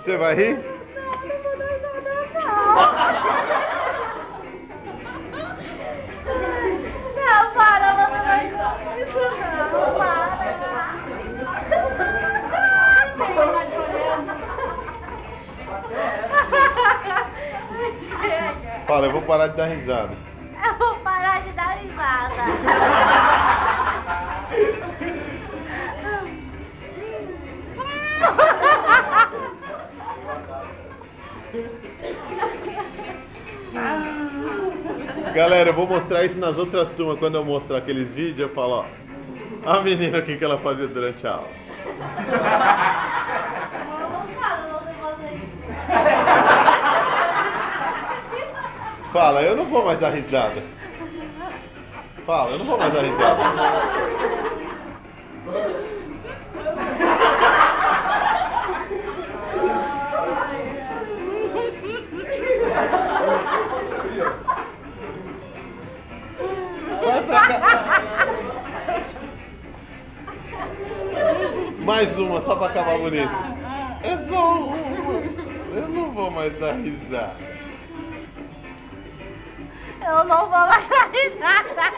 Você vai rir? Não, não vou dar risada, não. Não, para, não vou dar risada. Isso não, para. Fala, eu vou parar de dar risada. Eu vou parar de dar risada. Galera, eu vou mostrar isso nas outras turmas. Quando eu mostrar aqueles vídeos, eu falo, ó. A menina aqui que ela fazia durante a aula. Fala, eu não vou mais dar risada. Fala, eu não vou mais dar risada. Vai pra cá. Mais uma, só pra acabar bonito. É só uma. Eu não vou mais dar risada. Eu não vou mais dar risada.